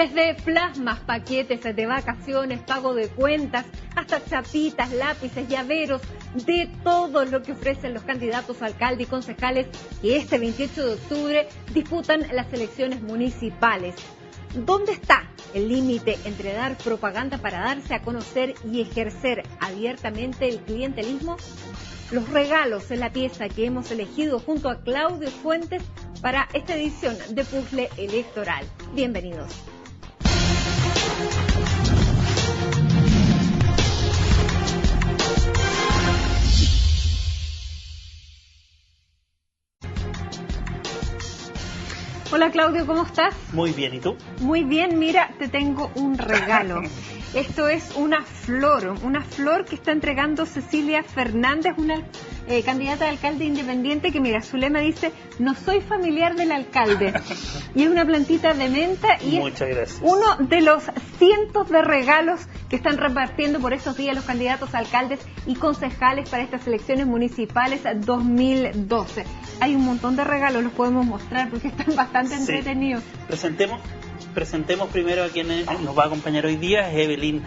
Desde plasmas, paquetes de vacaciones, pago de cuentas, hasta chapitas, lápices, llaveros, de todo lo que ofrecen los candidatos a alcalde y concejales que este 28 de octubre disputan las elecciones municipales. ¿Dónde está el límite entre dar propaganda para darse a conocer y ejercer abiertamente el clientelismo? Los regalos es la pieza que hemos elegido junto a Claudio Fuentes para esta edición de Puzzle Electoral. Bienvenidos. Hola Claudio, ¿cómo estás? Muy bien, ¿y tú? Muy bien, mira, te tengo un regalo. Esto es una flor que está entregando Cecilia Fernández, una candidata a alcalde independiente que, mira, su lema dice, no soy familiar del alcalde. Y es una plantita de menta y muchas gracias. Uno de los cientos de regalos que están repartiendo por estos días los candidatos a alcaldes y concejales para estas elecciones municipales 2012. Hay un montón de regalos, los podemos mostrar porque están bastante entretenidos. Presentemos primero a quien nos va a acompañar hoy día, es Evelyn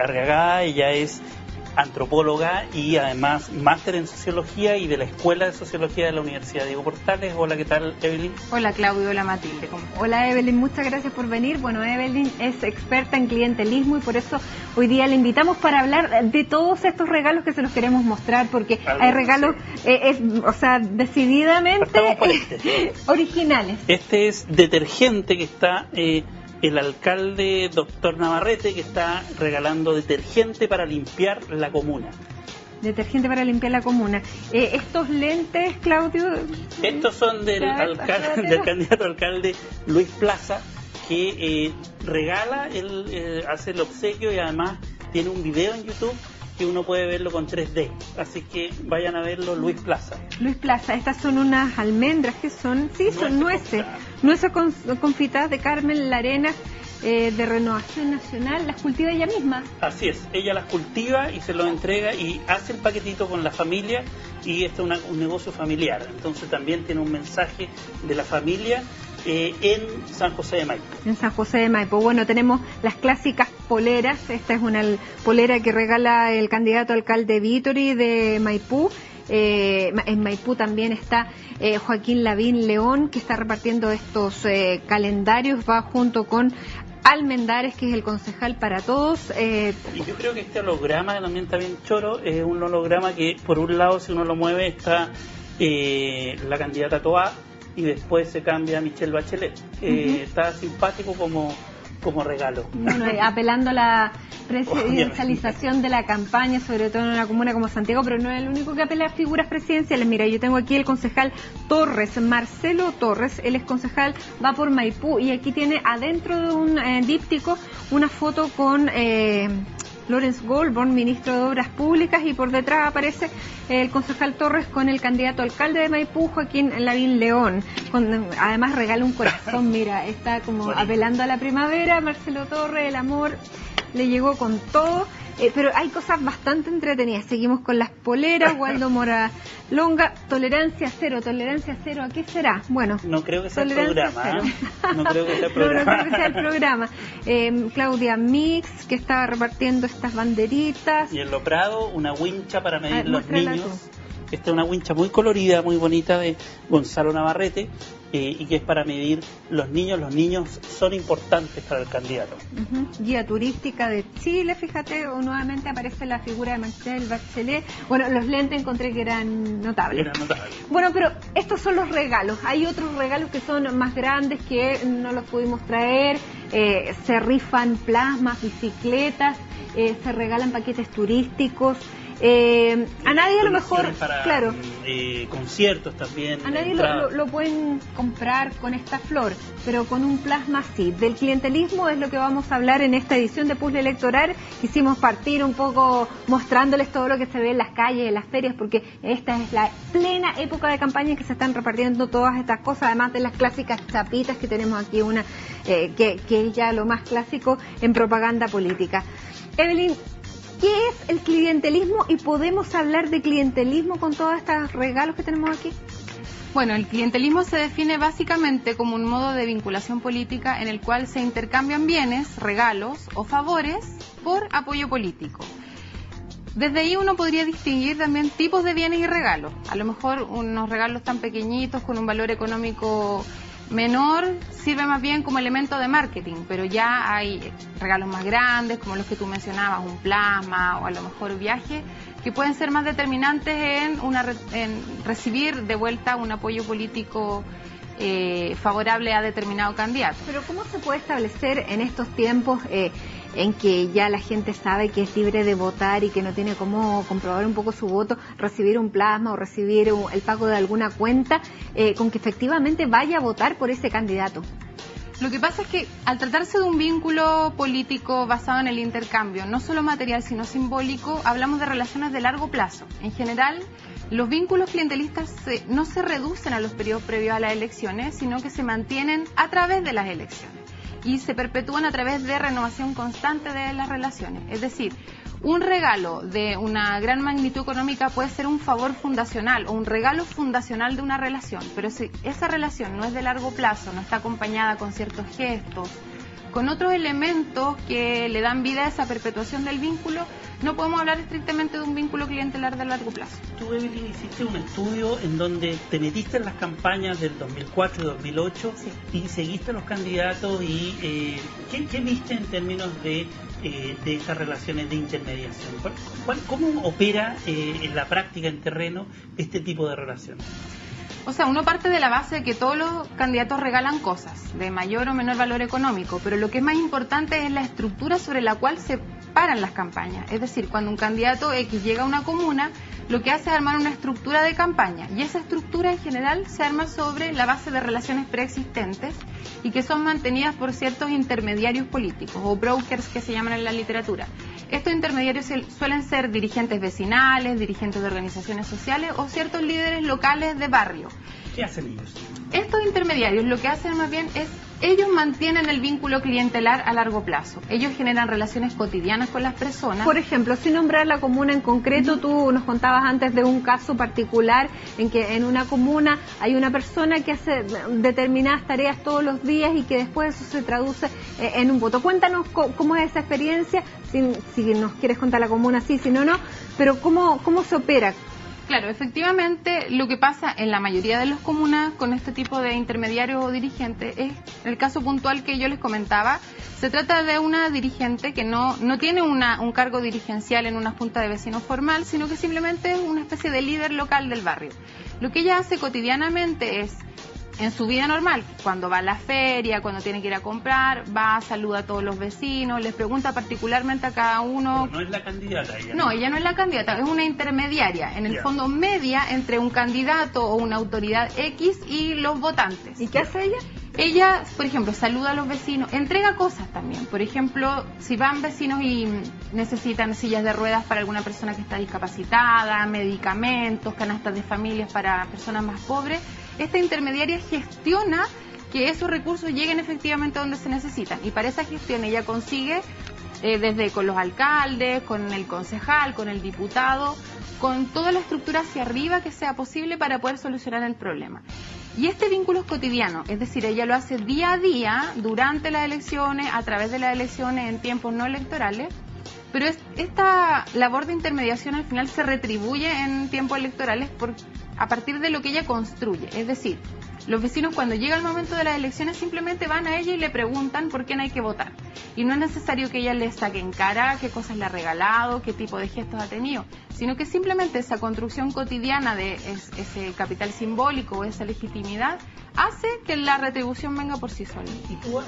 Arriagada. Ella es antropóloga y además máster en sociología y de la Escuela de Sociología de la Universidad Diego Portales. Hola, ¿qué tal, Evelyn? Hola, Claudio. Hola, Matilde. Hola, Evelyn. Muchas gracias por venir. Bueno, Evelyn es experta en clientelismo y por eso hoy día la invitamos para hablar de todos estos regalos que se los queremos mostrar, porque hay regalos, decididamente originales. Este es detergente que está... el alcalde doctor Navarrete, que está regalando detergente para limpiar la comuna. Detergente para limpiar la comuna. Estos lentes, Claudio... Estos son del candidato alcalde Luis Plaza, que regala, él hace el obsequio y además tiene un video en YouTube que uno puede verlo con 3D, así que vayan a verlo. Luis Plaza. Luis Plaza, estas son unas almendras que son, son nueces confitadas de Carmen Larena, de Renovación Nacional, las cultiva ella misma. Así es, ella las cultiva y se los entrega y hace el paquetito con la familia, y este es un negocio familiar, entonces también tiene un mensaje de la familia. En San José de Maipo. En San José de Maipo. Bueno, tenemos las clásicas poleras. Esta es una polera que regala el candidato alcalde Vítori de Maipú. En Maipú también está Joaquín Lavín León, que está repartiendo estos calendarios. Va junto con Almendares, que es el concejal para todos. Y yo creo que este holograma también está bien choro. Es un holograma que, por un lado, si uno lo mueve, está la candidata Toá, y después se cambia a Michelle Bachelet. Está simpático como regalo. Bueno, apelando a la presidencialización de la campaña, sobre todo en una comuna como Santiago, pero no es el único que apela a figuras presidenciales. Mira, yo tengo aquí el concejal Torres, Marcelo Torres, él es concejal, va por Maipú, y aquí tiene adentro de un díptico una foto con... Lawrence Goldborn, ministro de Obras Públicas, y por detrás aparece el concejal Torres con el candidato alcalde de Maipú, Joaquín Lavín León. Además regala un corazón, mira, está como apelando a la primavera. Marcelo Torres, el amor, le llegó con todo. Pero hay cosas bastante entretenidas. Seguimos con las poleras. Waldo Mora Longa, tolerancia cero, ¿a qué será? Bueno, no creo que sea el programa. No creo que sea el programa. No creo que sea el programa. Claudia Mix, que estaba repartiendo estas banderitas. Y en Lo Prado, una wincha para medir los niños. Esta es una wincha muy colorida, muy bonita, de Gonzalo Navarrete, y que es para medir los niños. Los niños son importantes para el candidato. Guía turística de Chile, fíjate, nuevamente aparece la figura de Michelle Bachelet. Bueno, los lentes encontré que eran notables. Bueno, pero estos son los regalos. Hay otros regalos que son más grandes que no los pudimos traer. Se rifan plasmas, bicicletas, se regalan paquetes turísticos. A nadie a lo mejor, para, claro, conciertos también. A nadie lo pueden comprar con esta flor, pero con un plasma sí. Del clientelismo es lo que vamos a hablar en esta edición de Puzzle Electoral. Quisimos partir un poco mostrándoles todo lo que se ve en las calles, en las ferias, porque esta es la plena época de campaña en que se están repartiendo todas estas cosas, además de las clásicas chapitas que tenemos aquí, una que es ya lo más clásico en propaganda política. Evelyn, ¿qué es el clientelismo y podemos hablar de clientelismo con todos estos regalos que tenemos aquí? Bueno, el clientelismo se define básicamente como un modo de vinculación política en el cual se intercambian bienes, regalos o favores por apoyo político. Desde ahí uno podría distinguir también tipos de bienes y regalos. A lo mejor unos regalos tan pequeñitos con un valor económico menor sirve más bien como elemento de marketing, pero ya hay regalos más grandes como los que tú mencionabas, un plasma o a lo mejor viaje, que pueden ser más determinantes en recibir de vuelta un apoyo político favorable a determinado candidato. Pero ¿cómo se puede establecer en estos tiempos en que ya la gente sabe que es libre de votar y que no tiene cómo comprobar un poco su voto, recibir un plasma o recibir el pago de alguna cuenta, con que efectivamente vaya a votar por ese candidato? Lo que pasa es que al tratarse de un vínculo político basado en el intercambio, no solo material sino simbólico, hablamos de relaciones de largo plazo. En general, los vínculos clientelistas no se reducen a los periodos previos a las elecciones, sino que se mantienen a través de las elecciones y se perpetúan a través de renovación constante de las relaciones. Es decir, un regalo de una gran magnitud económica puede ser un favor fundacional o un regalo fundacional de una relación, pero si esa relación no es de largo plazo, no está acompañada con ciertos gestos, con otros elementos que le dan vida a esa perpetuación del vínculo, no podemos hablar estrictamente de un vínculo clientelar de largo plazo. Tú, Evelyn, hiciste un estudio en donde te metiste en las campañas del 2004 y 2008 y seguiste a los candidatos y ¿qué viste en términos de esas relaciones de intermediación? ¿Cómo opera en la práctica, en terreno, este tipo de relaciones? O sea, uno parte de la base de que todos los candidatos regalan cosas de mayor o menor valor económico, pero lo que es más importante es la estructura sobre la cual se paran las campañas. Es decir, cuando un candidato X llega a una comuna, lo que hace es armar una estructura de campaña, y esa estructura en general se arma sobre la base de relaciones preexistentes y que son mantenidas por ciertos intermediarios políticos o brokers que se llaman en la literatura. Estos intermediarios suelen ser dirigentes vecinales, dirigentes de organizaciones sociales o ciertos líderes locales de barrio. ¿Qué hacen ellos? Estos intermediarios lo que hacen más bien es, ellos mantienen el vínculo clientelar a largo plazo. Ellos generan relaciones cotidianas con las personas. Por ejemplo, sin nombrar la comuna en concreto, tú nos contabas antes de un caso particular en que en una comuna hay una persona que hace determinadas tareas todos los días y que después eso se traduce en un voto. Cuéntanos cómo es esa experiencia, si nos quieres contar la comuna, sí, si no, no, pero cómo se opera. Claro, efectivamente, lo que pasa en la mayoría de las comunas con este tipo de intermediarios o dirigentes es el caso puntual que yo les comentaba. Se trata de una dirigente que no tiene un cargo dirigencial en una junta de vecinos formal, sino que simplemente es una especie de líder local del barrio. Lo que ella hace cotidianamente es, en su vida normal, cuando va a la feria, cuando tiene que ir a comprar, va, saluda a todos los vecinos, les pregunta particularmente a cada uno. Pero no es la candidata ella. No, ella no es la candidata, es una intermediaria, en el fondo media entre un candidato o una autoridad X y los votantes. ¿Y qué hace ella? Ella, por ejemplo, saluda a los vecinos, entrega cosas también. Por ejemplo, si van vecinos y necesitan sillas de ruedas para alguna persona que está discapacitada, medicamentos, canastas de familias para personas más pobres, esta intermediaria gestiona que esos recursos lleguen efectivamente a donde se necesitan. Y para esa gestión ella consigue, desde con los alcaldes, con el concejal, con el diputado, con toda la estructura hacia arriba que sea posible para poder solucionar el problema. Y este vínculo es cotidiano, es decir, ella lo hace día a día, durante las elecciones, a través de las elecciones, en tiempos no electorales, pero esta labor de intermediación al final se retribuye en tiempos electorales a partir de lo que ella construye. Es decir, los vecinos cuando llega el momento de las elecciones simplemente van a ella y le preguntan por quién hay que votar. Y no es necesario que ella les saque en cara qué cosas le ha regalado, qué tipo de gestos ha tenido, sino que simplemente esa construcción cotidiana de ese capital simbólico o esa legitimidad hace que la retribución venga por sí sola. Y tú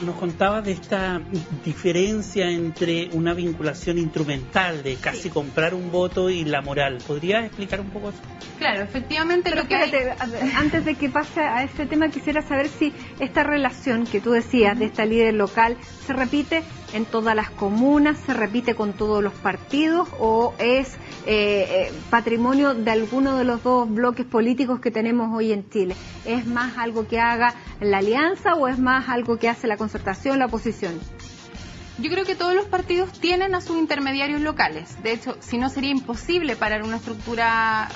nos contabas de esta diferencia entre una vinculación instrumental de casi comprar un voto y la moral. ¿Podrías explicar un poco eso? Claro, efectivamente. Pero lo que antes de que pase a este tema, quisiera saber si esta relación que tú decías de esta líder local se repite en todas las comunas, se repite con todos los partidos o es patrimonio de alguno de los dos bloques políticos que tenemos hoy en Chile. ¿Es más algo que haga la alianza o es más algo que hace la concertación, la oposición? Yo creo que todos los partidos tienen a sus intermediarios locales. De hecho, si no sería imposible parar una estructura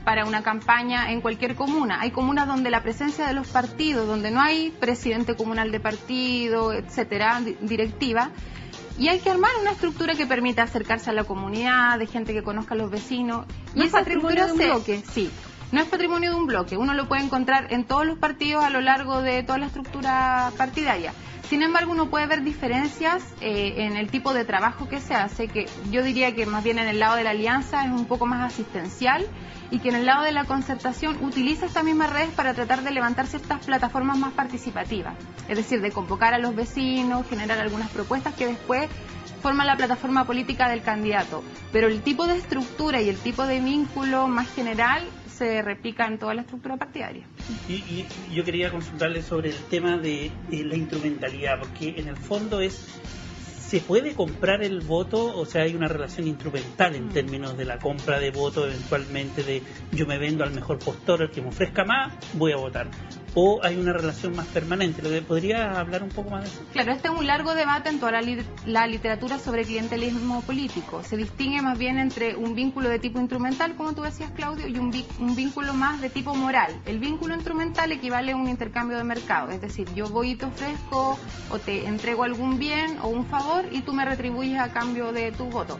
para una campaña en cualquier comuna. Hay comunas donde la presencia de los partidos, donde no hay presidente comunal de partido, etcétera, directiva, y hay que armar una estructura que permita acercarse a la comunidad, de gente que conozca a los vecinos. ¿No es patrimonio de un bloque? Sí, no es patrimonio de un bloque. Uno lo puede encontrar en todos los partidos a lo largo de toda la estructura partidaria. Sin embargo, uno puede ver diferencias en el tipo de trabajo que se hace, que yo diría que más bien en el lado de la alianza es un poco más asistencial, y que en el lado de la concertación utiliza estas mismas redes para tratar de levantar ciertas plataformas más participativas, es decir, de convocar a los vecinos, generar algunas propuestas que después forman la plataforma política del candidato. Pero el tipo de estructura y el tipo de vínculo más general se replica en toda la estructura partidaria. Y yo quería consultarle sobre el tema de la instrumentalidad, porque en el fondo ¿se puede comprar el voto? O sea, hay una relación instrumental en términos de la compra de voto, eventualmente de yo me vendo al mejor postor, el que me ofrezca más, voy a votar. ¿O hay una relación más permanente? ¿Podría hablar un poco más de eso? Claro, este es un largo debate en toda la literatura sobre clientelismo político. Se distingue más bien entre un vínculo de tipo instrumental, como tú decías, Claudio, y un vínculo más de tipo moral. El vínculo instrumental equivale a un intercambio de mercado, es decir, yo voy y te ofrezco o te entrego algún bien o un favor y tú me retribuyes a cambio de tu voto.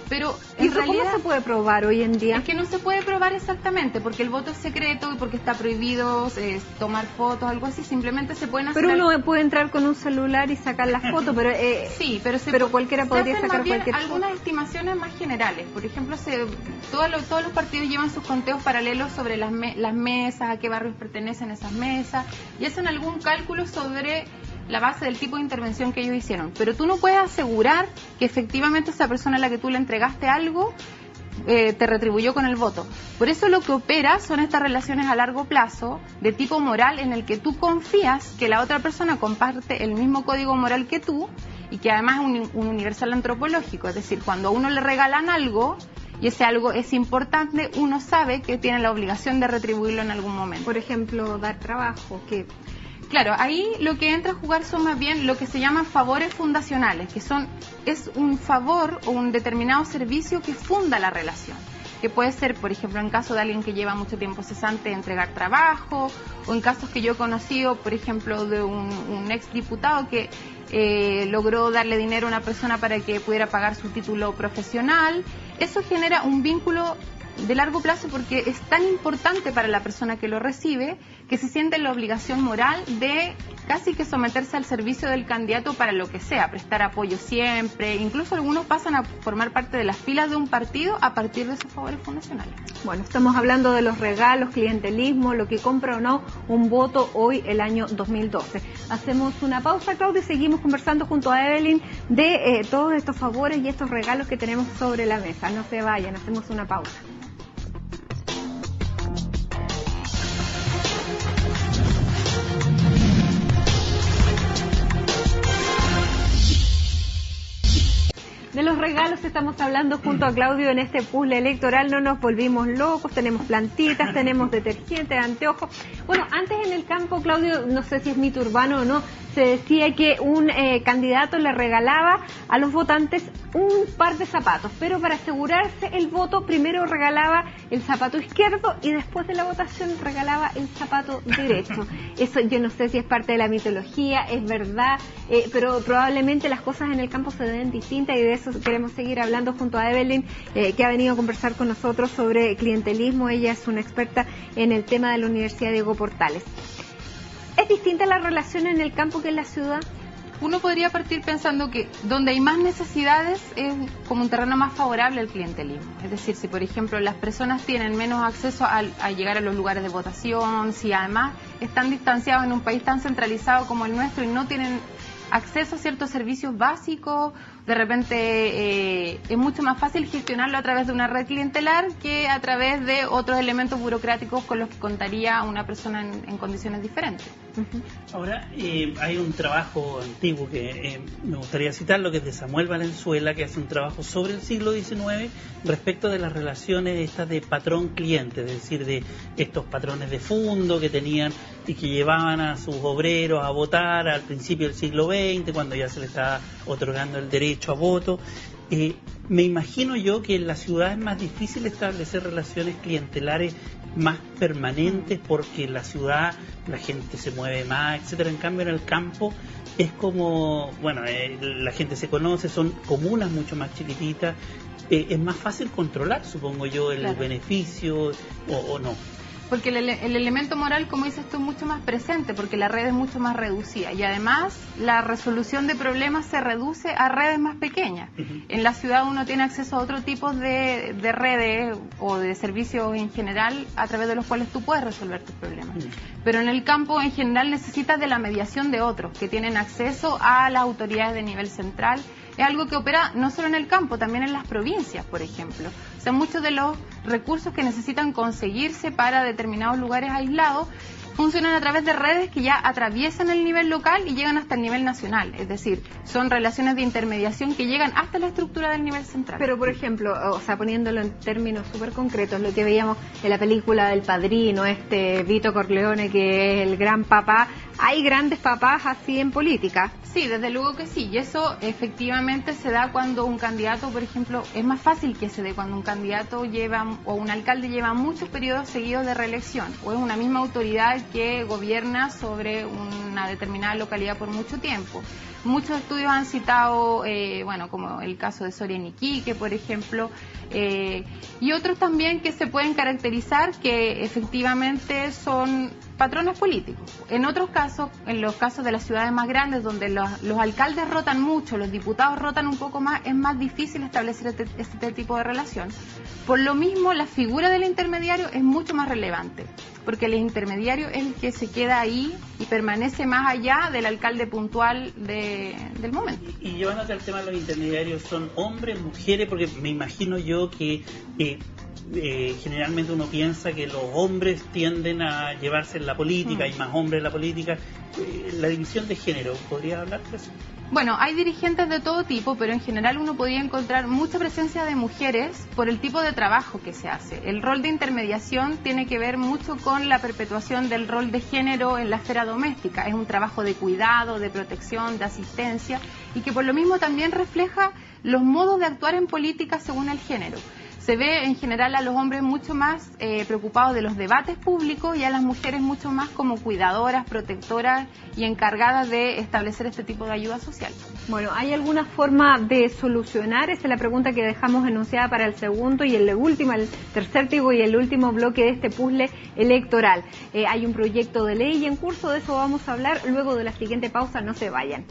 Pero en realidad, ¿cómo se puede probar hoy en día? Es que no se puede probar exactamente, porque el voto es secreto y porque está prohibido tomar fotos, algo así. Simplemente se pueden hacer... Pero uno puede entrar con un celular y sacar las fotos, pero sí, pero cualquiera podría sacar cualquier foto. Algunas estimaciones más generales. Por ejemplo, todos los partidos llevan sus conteos paralelos sobre las mesas, a qué barrios pertenecen esas mesas, y hacen algún cálculo sobre la base del tipo de intervención que ellos hicieron. Pero tú no puedes asegurar que efectivamente esa persona a la que tú le entregaste algo te retribuyó con el voto. Por eso lo que opera son estas relaciones a largo plazo de tipo moral, en el que tú confías que la otra persona comparte el mismo código moral que tú, y que además es un universal antropológico. Es decir, cuando a uno le regalan algo y ese algo es importante, uno sabe que tiene la obligación de retribuirlo en algún momento. Por ejemplo, dar trabajo, que... Claro, ahí lo que entra a jugar son más bien lo que se llaman favores fundacionales, que es un favor o un determinado servicio que funda la relación, que puede ser, por ejemplo, en caso de alguien que lleva mucho tiempo cesante, entregar trabajo, o en casos que yo he conocido, por ejemplo, de un exdiputado que logró darle dinero a una persona para que pudiera pagar su título profesional. Eso genera un vínculo de largo plazo porque es tan importante para la persona que lo recibe que se siente la obligación moral de casi que someterse al servicio del candidato para lo que sea, prestar apoyo siempre. Incluso algunos pasan a formar parte de las filas de un partido a partir de esos favores fundacionales. Bueno, estamos hablando de los regalos, clientelismo, lo que compra o no un voto hoy, el año 2012. Hacemos una pausa, Claudia, y seguimos conversando junto a Evelyn de todos estos favores y estos regalos que tenemos sobre la mesa. No se vayan, hacemos una pausa. De los regalos estamos hablando junto a Claudio en este puzzle electoral. No nos volvimos locos, tenemos plantitas, tenemos detergente, anteojos. Bueno, antes en el campo, Claudio, no sé si es mito urbano o no, se decía que un candidato le regalaba a los votantes un par de zapatos, pero para asegurarse el voto primero regalaba el zapato izquierdo y después de la votación regalaba el zapato derecho. Eso yo no sé si es parte de la mitología, es verdad, pero probablemente las cosas en el campo se ven distintas, y de eso queremos seguir hablando junto a Evelyn, que ha venido a conversar con nosotros sobre clientelismo. Ella es una experta en el tema de la Universidad Diego Portales. ¿Es distinta la relación en el campo que en la ciudad? Uno podría partir pensando que donde hay más necesidades es como un terreno más favorable al clientelismo. Es decir, si por ejemplo las personas tienen menos acceso a llegar a los lugares de votación, si además están distanciados en un país tan centralizado como el nuestro y no tienen acceso a ciertos servicios básicos, de repente es mucho más fácil gestionarlo a través de una red clientelar que a través de otros elementos burocráticos con los que contaría una persona en condiciones diferentes. Ahora, hay un trabajo antiguo que me gustaría citarlo, que es de Samuel Valenzuela, que hace un trabajo sobre el siglo XIX respecto de las relaciones estas de patrón-cliente, es decir, de estos patrones de fondo que tenían y que llevaban a sus obreros a votar al principio del siglo XX, cuando ya se les estaba otorgando el derecho a voto. Me imagino yo que en la ciudad es más difícil establecer relaciones clientelares más permanentes porque en la ciudad la gente se mueve más, etcétera. En cambio en el campo es como, bueno, la gente se conoce, son comunas mucho más chiquititas, es más fácil controlar, supongo yo, el beneficio o no. Porque el elemento moral, como dices tú, es mucho más presente, porque la red es mucho más reducida. Y además, la resolución de problemas se reduce a redes más pequeñas. En la ciudad uno tiene acceso a otro tipo de redes o de servicios en general a través de los cuales tú puedes resolver tus problemas. Pero en el campo, en general, necesitas de la mediación de otros, que tienen acceso a las autoridades de nivel central. Es algo que opera no solo en el campo, también en las provincias, por ejemplo. O sea, muchos de los recursos que necesitan conseguirse para determinados lugares aislados funcionan a través de redes que ya atraviesan el nivel local y llegan hasta el nivel nacional. Es decir, son relaciones de intermediación que llegan hasta la estructura del nivel central. Pero, por ejemplo, o sea, poniéndolo en términos súper concretos, lo que veíamos en la película del Padrino, Vito Corleone, que es el gran papá, ¿hay grandes papás así en política? Sí, desde luego que sí, y eso efectivamente se da cuando un candidato, por ejemplo, es más fácil que se dé cuando un candidato o un alcalde lleva muchos periodos seguidos de reelección, o es una misma autoridad que gobierna sobre una determinada localidad por mucho tiempo. Muchos estudios han citado, como el caso de Soria en Iquique, por ejemplo, y otros también que se pueden caracterizar que efectivamente son patrones políticos. En otros casos, en los casos de las ciudades más grandes, donde los alcaldes rotan mucho, los diputados rotan un poco más, es más difícil establecer este tipo de relación. Por lo mismo, la figura del intermediario es mucho más relevante, porque el intermediario es el que se queda ahí y permanece más allá del alcalde puntual del momento. Y llevándote al tema de los intermediarios, ¿son hombres, mujeres? Porque me imagino yo que generalmente uno piensa que los hombres tienden a llevarse en la política, hay más hombres en la política. La división de género, ¿podría hablar de eso? Bueno, hay dirigentes de todo tipo, pero en general uno podría encontrar mucha presencia de mujeres por el tipo de trabajo que se hace. El rol de intermediación tiene que ver mucho con la perpetuación del rol de género en la esfera doméstica. Es un trabajo de cuidado, de protección, de asistencia, y que por lo mismo también refleja los modos de actuar en política según el género. Se ve en general a los hombres mucho más preocupados de los debates públicos y a las mujeres mucho más como cuidadoras, protectoras y encargadas de establecer este tipo de ayuda social. Bueno, ¿hay alguna forma de solucionar? Esa es la pregunta que dejamos enunciada para el segundo y el tercer y el último bloque de este puzzle electoral. Hay un proyecto de ley en curso, de eso vamos a hablar luego de la siguiente pausa, no se vayan.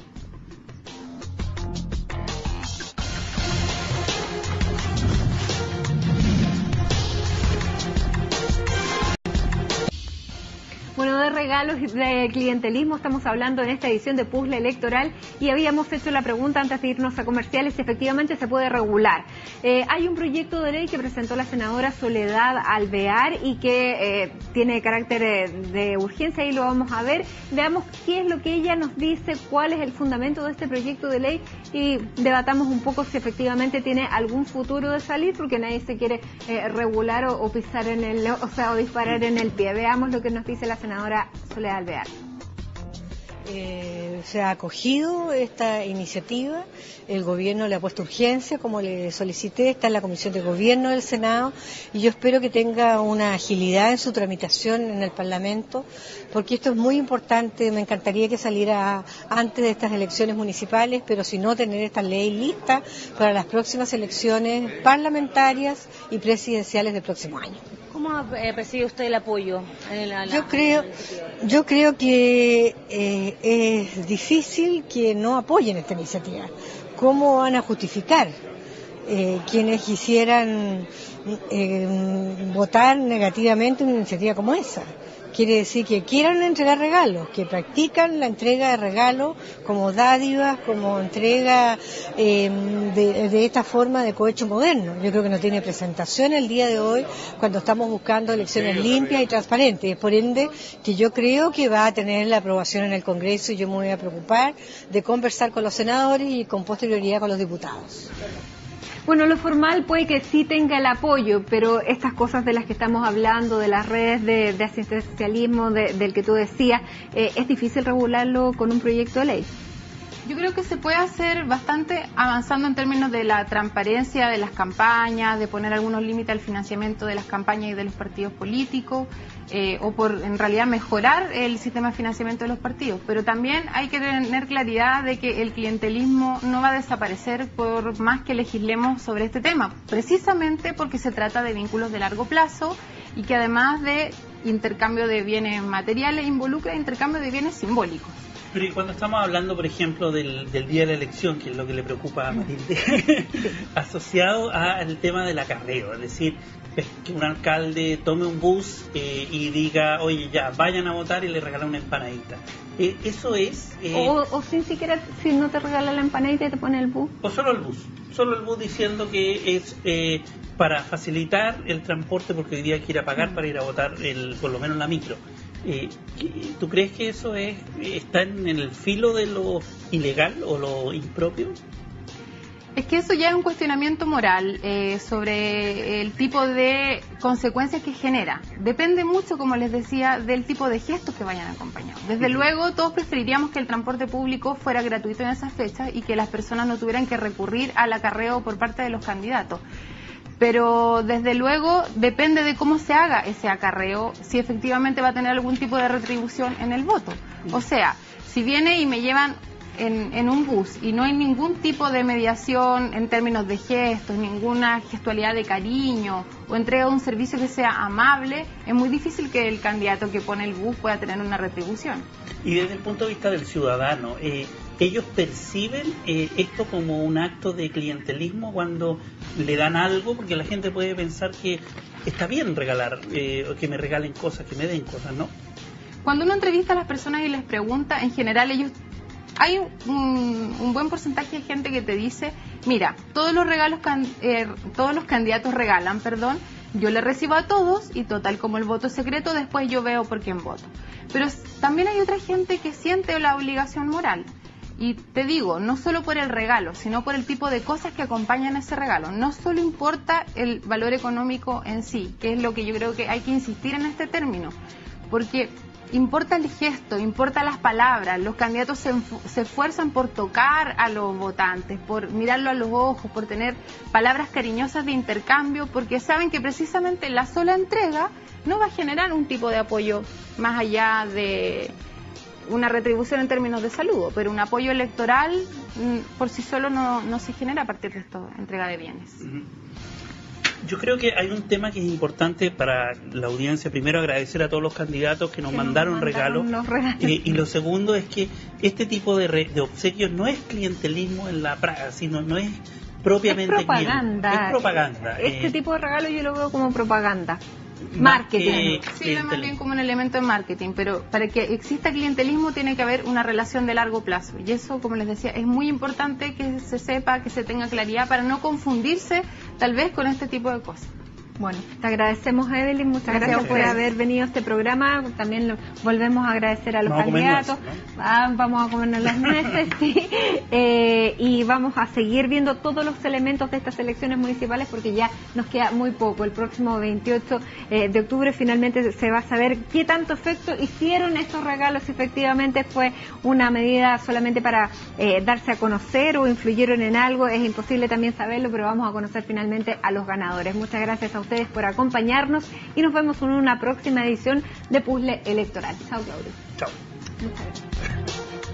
Bueno, de regalos y de clientelismo estamos hablando en esta edición de Puzzle Electoral y habíamos hecho la pregunta antes de irnos a comerciales si efectivamente se puede regular. Hay un proyecto de ley que presentó la senadora Soledad Alvear y que tiene carácter de urgencia, ahí lo vamos a ver. Veamos qué es lo que ella nos dice, cuál es el fundamento de este proyecto de ley y debatamos un poco si efectivamente tiene algún futuro de salir, porque nadie se quiere regular o pisar o disparar en el pie. Veamos lo que nos dice la senadora Soledad Alvear. Se ha acogido esta iniciativa, el gobierno le ha puesto urgencia, como le solicité, está en la Comisión de Gobierno del Senado y yo espero que tenga una agilidad en su tramitación en el Parlamento, porque esto es muy importante. Me encantaría que saliera antes de estas elecciones municipales, pero si no, tener esta ley lista para las próximas elecciones parlamentarias y presidenciales del próximo año. ¿Cómo percibe usted el apoyo? Yo creo que es difícil que no apoyen esta iniciativa. ¿Cómo van a justificar quienes quisieran votar negativamente una iniciativa como esa? Quiere decir que quieran entregar regalos, que practican la entrega de regalos como dádivas, como entrega de esta forma de cohecho moderno. Yo creo que no tiene presentación el día de hoy cuando estamos buscando elecciones limpias y transparentes. Por ende, que yo creo que va a tener la aprobación en el Congreso y yo me voy a preocupar de conversar con los senadores y con posterioridad con los diputados. Bueno, lo formal puede que sí tenga el apoyo, pero estas cosas de las que estamos hablando, de las redes de asistencialismo, del que tú decías, ¿es difícil regularlo con un proyecto de ley? Yo creo que se puede hacer bastante avanzando en términos de la transparencia de las campañas, de poner algunos límites al financiamiento de las campañas y de los partidos políticos, o por en realidad mejorar el sistema de financiamiento de los partidos. Pero también hay que tener claridad de que el clientelismo no va a desaparecer por más que legislemos sobre este tema, precisamente porque se trata de vínculos de largo plazo y que además de intercambio de bienes materiales involucra intercambio de bienes simbólicos. Pero y cuando estamos hablando, por ejemplo, del día de la elección, que es lo que le preocupa a Matilde, asociado al tema del acarreo, es decir, que un alcalde tome un bus y diga, oye, ya, vayan a votar y le regalan una empanadita. Eso es... o sin siquiera, si no te regala la empanadita y te pone el bus. O solo el bus diciendo que es para facilitar el transporte, porque hoy día hay que ir a pagar para ir a votar por lo menos la micro. ¿Tú crees que eso está en el filo de lo ilegal o lo impropio? Es que eso ya es un cuestionamiento moral sobre el tipo de consecuencias que genera. Depende mucho, como les decía, del tipo de gestos que vayan acompañados. Desde luego, todos preferiríamos que el transporte público fuera gratuito en esas fechas y que las personas no tuvieran que recurrir al acarreo por parte de los candidatos. Pero desde luego depende de cómo se haga ese acarreo, si efectivamente va a tener algún tipo de retribución en el voto. O sea, si viene y me llevan en un bus y no hay ningún tipo de mediación en términos de gestos, ninguna gestualidad de cariño o entrega de un servicio que sea amable, es muy difícil que el candidato que pone el bus pueda tener una retribución. Y desde el punto de vista del ciudadano, ¿ellos perciben esto como un acto de clientelismo cuando le dan algo? Porque la gente puede pensar que está bien regalar, o que me regalen cosas, que me den cosas, ¿no? Cuando uno entrevista a las personas y les pregunta, en general ellos... Hay un buen porcentaje de gente que te dice, mira, todos los candidatos regalan, yo le recibo a todos y total, como el voto es secreto, después yo veo por quién voto. Pero también hay otra gente que siente la obligación moral. Y te digo, no solo por el regalo, sino por el tipo de cosas que acompañan ese regalo. No solo importa el valor económico en sí, que es lo que yo creo que hay que insistir en este término, porque importa el gesto, importa las palabras. Los candidatos se esfuerzan por tocar a los votantes, por mirarlo a los ojos, por tener palabras cariñosas de intercambio, porque saben que precisamente la sola entrega no va a generar un tipo de apoyo más allá de una retribución en términos de saludo, pero un apoyo electoral por sí solo no se genera a partir de esta entrega de bienes. Yo creo que hay un tema que es importante para la audiencia. Primero, agradecer a todos los candidatos que nos mandaron regalos. Y lo segundo es que este tipo de obsequios no es clientelismo en la praga, sino no es propiamente propaganda. Es propaganda. Este tipo de regalo yo lo veo como propaganda. Marketing. Sí, más bien como un elemento de marketing, pero para que exista clientelismo tiene que haber una relación de largo plazo. Y eso, como les decía, es muy importante que se sepa, que se tenga claridad para no confundirse tal vez con este tipo de cosas. Bueno, te agradecemos, Evelyn, muchas gracias por haber venido a este programa. También volvemos a agradecer a los candidatos. Vamos a comernos las nueces, sí. Y vamos a seguir viendo todos los elementos de estas elecciones municipales porque ya nos queda muy poco. El próximo 28 de octubre finalmente se va a saber qué tanto efecto hicieron estos regalos, si efectivamente fue una medida solamente para darse a conocer o influyeron en algo. Es imposible también saberlo, pero vamos a conocer finalmente a los ganadores. Muchas gracias a ustedes por acompañarnos y nos vemos en una próxima edición de Puzzle Electoral. Chao, Claudio. Chao. Muchas gracias.